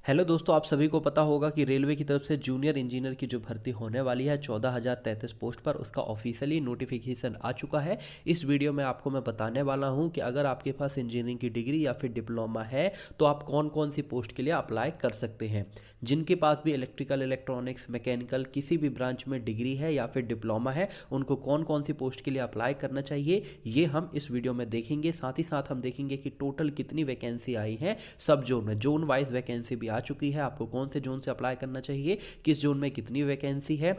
Hello दोस्तों, आप सभी को पता होगा कि रेलवे की तरफ से जूनियर इंजीनियर की जो भर्ती होने वाली है 14,033 पोस्ट पर, उसका ऑफिशियली नोटिफिकेशन आ चुका है। इस वीडियो में आपको मैं बताने वाला हूं कि अगर आपके पास इंजीनियरिंग की डिग्री या फिर डिप्लोमा है तो आप कौन कौन सी पोस्ट के लिए अप्लाई कर सकते हैं। जिनके पास भी इलेक्ट्रिकल, इलेक्ट्रॉनिक्स, मैकेनिकल किसी भी ब्रांच में डिग्री है या फिर डिप्लोमा है, उनको कौन कौन सी पोस्ट के लिए अप्लाई करना चाहिए, ये हम इस वीडियो में देखेंगे। साथ ही साथ हम देखेंगे कि टोटल कितनी वैकेंसी आई है सब जोन में। जोन वाइज वैकेंसी भी आ चुकी है, आपको कौन से जोन से अप्लाई करना चाहिए, किस जोन में कितनी वैकेंसी है,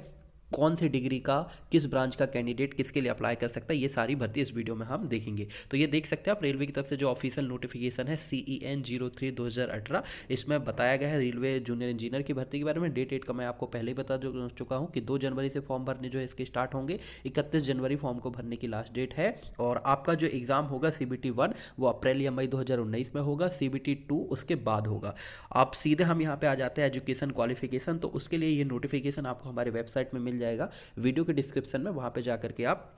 कौन सी डिग्री का किस ब्रांच का कैंडिडेट किसके लिए अप्लाई कर सकता है, ये सारी भर्ती इस वीडियो में हम देखेंगे। तो ये देख सकते हैं आप, रेलवे की तरफ से जो ऑफिशियल नोटिफिकेशन है CEN 03/2018, इसमें बताया गया है रेलवे जूनियर इंजीनियर की भर्ती के बारे में। डेट का मैं आपको पहले ही बता चुका हूँ कि 2 जनवरी से फॉर्म भरने जो है इसके स्टार्ट होंगे। 31 जनवरी फॉर्म को भरने की लास्ट डेट है। और आपका जो एग्जाम होगा CBT 1 वो अप्रैल या मई 2019 में होगा, CBT 2 उसके बाद होगा। आप सीधे हम यहाँ पे आ जाते हैं एजुकेशन क्वालिफिकेशन। तो उसके लिए ये नोटिफिकेशन आपको हमारे वेबसाइट में मिल जाएगा, वीडियो के डिस्क्रिप्शन में। वहाँ पे जाकर के आप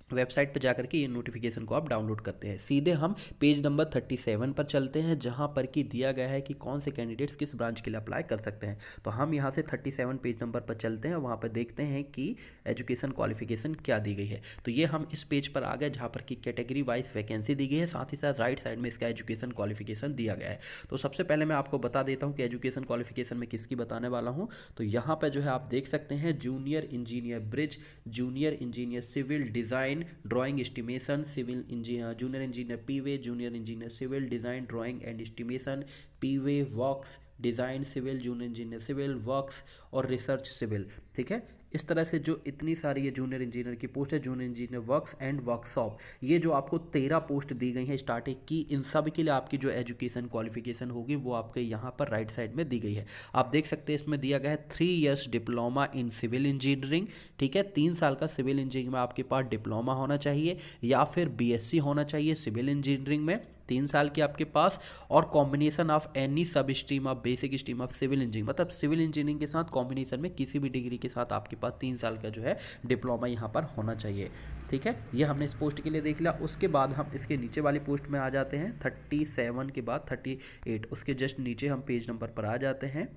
वेबसाइट पर जाकर के ये नोटिफिकेशन को आप डाउनलोड करते हैं। सीधे हम पेज नंबर 37 पर चलते हैं, जहां पर कि दिया गया है कि कौन से कैंडिडेट्स किस ब्रांच के लिए अप्लाई कर सकते हैं। तो हम यहां से 37 पेज नंबर पर चलते हैं, वहां पर देखते हैं कि एजुकेशन क्वालिफिकेशन क्या दी गई है। तो ये हम इस पेज पर आ गए जहां पर कि कैटेगरी वाइज वैकेंसी दी गई है, साथ ही साथ राइट साइड में इसका एजुकेशन क्वालिफिकेशन दिया गया है। तो सबसे पहले मैं आपको बता देता हूँ कि एजुकेशन क्वालिफिकेशन में किसकी बताने वाला हूँ। तो यहाँ पर जो है आप देख सकते हैं, junior engineer bridge, junior engineer civil design drawing estimation, civil engineer, junior engineer P way, junior engineer civil design drawing and estimation, P way works design civil, junior engineer civil works और रिसर्च सिविल। ठीक है, इस तरह से जो इतनी सारी ये जूनियर इंजीनियर की पोस्ट है, junior engineer works and workshop, ये जो आपको 13 पोस्ट दी गई है स्टार्टिंग की, इन सब के लिए आपकी जो एजुकेशन क्वालिफिकेशन होगी वो आपके यहाँ पर राइट साइड में दी गई है। आप देख सकते हैं इसमें दिया गया है 3 years diploma in civil engineering. ठीक है, 3 साल का सिविल इंजीनियरिंग में आपके पास डिप्लोमा होना चाहिए या फिर BSc होना चाहिए सिविल इंजीनियरिंग में, 3 साल की आपके पास। और combination of any sub stream of basic stream of civil engineering, मतलब सिविल इंजीनियरिंग के साथ कॉम्बिनेशन में किसी भी डिग्री के साथ आपके पास 3 साल का जो है डिप्लोमा यहाँ पर होना चाहिए। ठीक है, ये हमने इस पोस्ट के लिए देख लिया। उसके बाद हम इसके नीचे वाली पोस्ट में आ जाते हैं, 37 के बाद 38, उसके जस्ट नीचे हम पेज नंबर पर आ जाते हैं।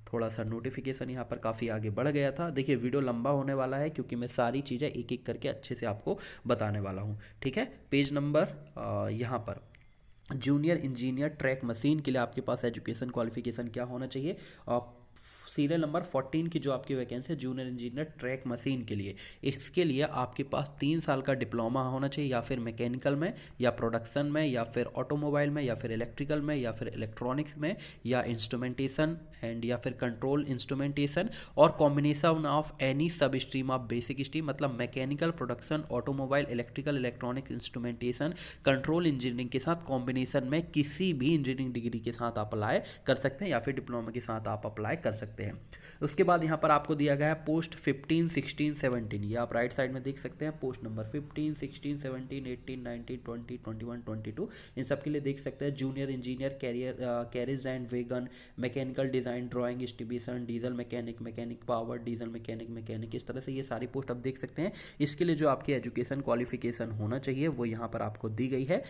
थोड़ा सा नोटिफिकेशन यहाँ पर काफ़ी आगे बढ़ गया था। देखिए वीडियो लंबा होने वाला है क्योंकि मैं सारी चीज़ें एक एक करके अच्छे से आपको बताने वाला हूँ। ठीक है, पेज नंबर यहाँ पर जूनियर इंजीनियर ट्रैक मशीन के लिए आपके पास एजुकेशन क्वालिफिकेशन क्या होना चाहिए। सीरियल नंबर 14 की जो आपकी वैकेंसी है जूनियर इंजीनियर ट्रैक मशीन के लिए, इसके लिए आपके पास 3 साल का डिप्लोमा होना चाहिए, या फिर मैकेनिकल में या प्रोडक्शन में या फिर ऑटोमोबाइल में या फिर इलेक्ट्रिकल में या फिर इलेक्ट्रॉनिक्स में या इंस्ट्रूमेंटेशन एंड या फिर कंट्रोल इंस्ट्रूमेंटेशन, और combination of any sub stream of basic stream, मतलब mechanical, production, automobile, electrical, electronics, instrumentation, control engineering के साथ कॉम्बिनेशन में किसी भी इंजीनियरिंग डिग्री के साथ आप अप्लाई कर सकते हैं या फिर डिप्लोमा के साथ आप अप्लाई कर सकते हैं। उसके बाद यहाँ पर आपको दिया गया है पोस्ट 15, 16, 17, ये आप राइट साइड में देख सकते हैं। पोस्ट नंबर 15, 16, 17, 18, 19, 20, 21, 22, इन सब के लिए देख सकते हैं। Junior engineer carriage and wagon, mechanical design drawing estimation, diesel mechanic, mechanic power, diesel mechanic, इस तरह से ये सारी पोस्ट आप देख सकते हैं। इसके लिए जो आपकी एजुकेशन क्वालिफिकेशन होना चाहिए वो यहाँ पर आपको दी गई है।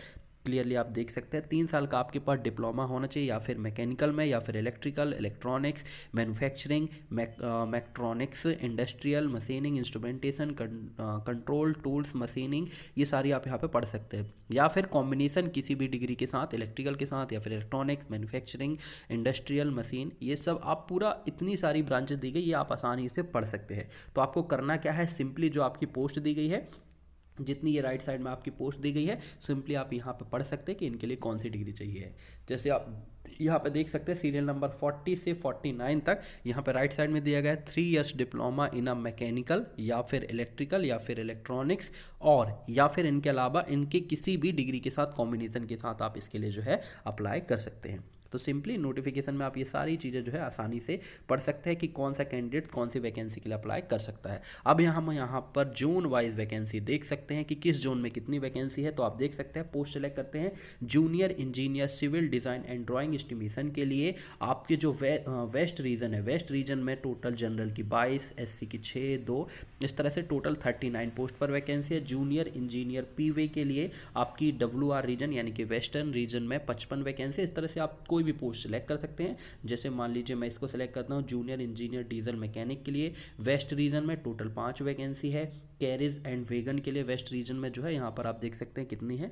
क्लियरली आप देख सकते हैं 3 साल का आपके पास डिप्लोमा होना चाहिए, या फिर मैकेनिकल में या फिर electrical, electronics, manufacturing, mechatronics, industrial, machining, instrumentation, control tools, machining, ये सारी आप यहाँ पे पढ़ सकते हैं। या फिर कॉम्बिनेशन किसी भी डिग्री के साथ, इलेक्ट्रिकल के साथ या फिर इलेक्ट्रॉनिक्स, मैन्युफैक्चरिंग, इंडस्ट्रियल, मशीन, ये सब आप पूरा इतनी सारी ब्रांचेस दी गई, ये आप आसानी से पढ़ सकते हैं। तो आपको करना क्या है, सिंपली जो आपकी पोस्ट दी गई है, जितनी ये राइट साइड में आपकी पोस्ट दी गई है, सिंपली आप यहाँ पे पढ़ सकते हैं कि इनके लिए कौन सी डिग्री चाहिए। जैसे आप यहाँ पे देख सकते हैं सीरियल नंबर 40 से 49 तक यहाँ पे राइट साइड में दिया गया है 3 years diploma in a mechanical या फिर इलेक्ट्रिकल या फिर इलेक्ट्रॉनिक्स, और या फिर इनके अलावा इनके किसी भी डिग्री के साथ कॉम्बिनेशन के साथ आप इसके लिए जो है अप्लाई कर सकते हैं। तो सिंपली नोटिफिकेशन में आप ये सारी चीज़ें जो है आसानी से पढ़ सकते हैं कि कौन सा कैंडिडेट कौन सी वैकेंसी के लिए अप्लाई कर सकता है। अब हम यहाँ पर जोन वाइज वैकेंसी देख सकते हैं कि किस जोन में कितनी वैकेंसी है। तो आप देख सकते हैं, पोस्ट सेलेक्ट करते हैं junior engineer civil design and drawing estimation के लिए। आपके जो वेस्ट रीजन है, वेस्ट रीजन में टोटल जनरल की 22, SC की 6, 2, इस तरह से टोटल 39 पोस्ट पर वैकेंसी है। जूनियर इंजीनियर पीवे के लिए आपकी WR रीजन यानी कि वेस्टर्न रीजन में 55 वैकेंसी। इस तरह से आप कोई कोई भी पोस्ट सिलेक्ट कर सकते हैं। जैसे मान लीजिए मैं इसको सिलेक्ट करता हूँ जूनियर इंजीनियर डीजल मैकेनिक के लिए वेस्ट रीजन में टोटल 5 वैकेंसी है। कैरिज एंड वेगन के लिए वेस्ट रीजन में जो है यहाँ पर आप देख सकते हैं कितनी है,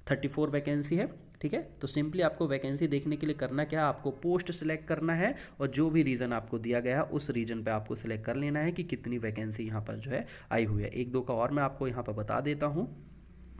34 वैकेंसी है। ठीक है, तो सिंपली आपको वैकेंसी देखने के लिए करना क्या है, आपको पोस्ट सिलेक्ट करना है और जो भी रीज़न आपको दिया गया है उस रीजन पे आपको सिलेक्ट कर लेना है कि कितनी वैकेंसी यहाँ पर जो है आई हुई है। एक दो का और मैं आपको यहाँ पर बता देता हूँ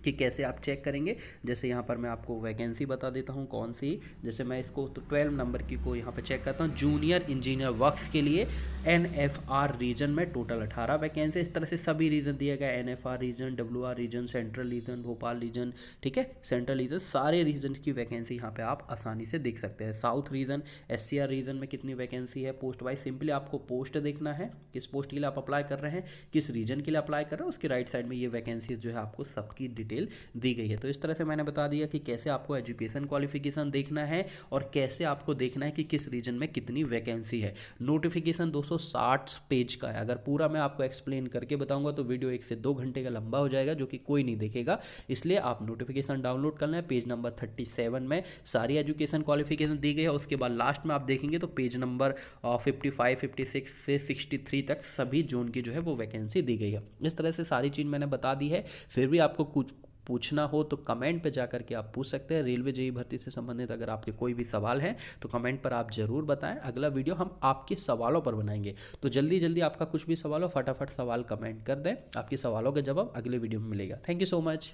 कि कैसे आप चेक करेंगे। जैसे यहाँ पर मैं आपको वैकेंसी बता देता हूँ कौन सी, जैसे मैं इसको तो 12 नंबर की को यहाँ पे चेक करता हूँ। जूनियर इंजीनियर वर्क्स के लिए NFR रीजन में टोटल 18 वैकेंसी। इस तरह से सभी रीजन दिए गए, NFR region, WR region, central region, Bhopal region, ठीक है, सेंट्रल रीजन, सारे रीजन की वैकेंसी यहाँ पे आप आसानी से देख सकते हैं। साउथ रीजन, SCR रीजन में कितनी वैकेंसी है पोस्ट वाइज, सिंपली आपको पोस्ट देखना है, किस पोस्ट के लिए आप अप्लाई कर रहे हैं, किस रीजन के लिए अप्लाई कर रहे हैं, उसके राइट साइड में ये वैकेंसी जो है आपको सबकी दी गई है। तो इस तरह से मैंने बता दिया कि कैसे आपको एजुकेशन क्वालिफिकेशन देखना है और कैसे आपको देखना है कि किस रीजन में कितनी वैकेंसी है। नोटिफिकेशन 260 पेज का है। अगर पूरा मैं आपको एक्सप्लेन करके बताऊंगा तो वीडियो 1 से 2 घंटे का लंबा हो जाएगा, जो कि कोई नहीं देखेगा। इसलिए आप नोटिफिकेशन डाउनलोड करना है। पेज नंबर 37 में सारी एजुकेशन क्वालिफिकेशन दी गई है। उसके बाद लास्ट में आप देखेंगे तो पेज नंबर 55, 56 से 63 तक सभी जोन की जो है वो वैकेंसी दी गई है। इस तरह से सारी चीज़ मैंने बता दी है। फिर भी आपको कुछ पूछना हो तो कमेंट पे जाकर के आप पूछ सकते हैं। रेलवे जेईई भर्ती से संबंधित अगर आपके कोई भी सवाल है तो कमेंट पर आप ज़रूर बताएं। अगला वीडियो हम आपके सवालों पर बनाएंगे। तो जल्दी जल्दी आपका कुछ भी सवाल हो फटाफट सवाल कमेंट कर दें, आपके सवालों के जवाब अगले वीडियो में मिलेगा। Thank you so much.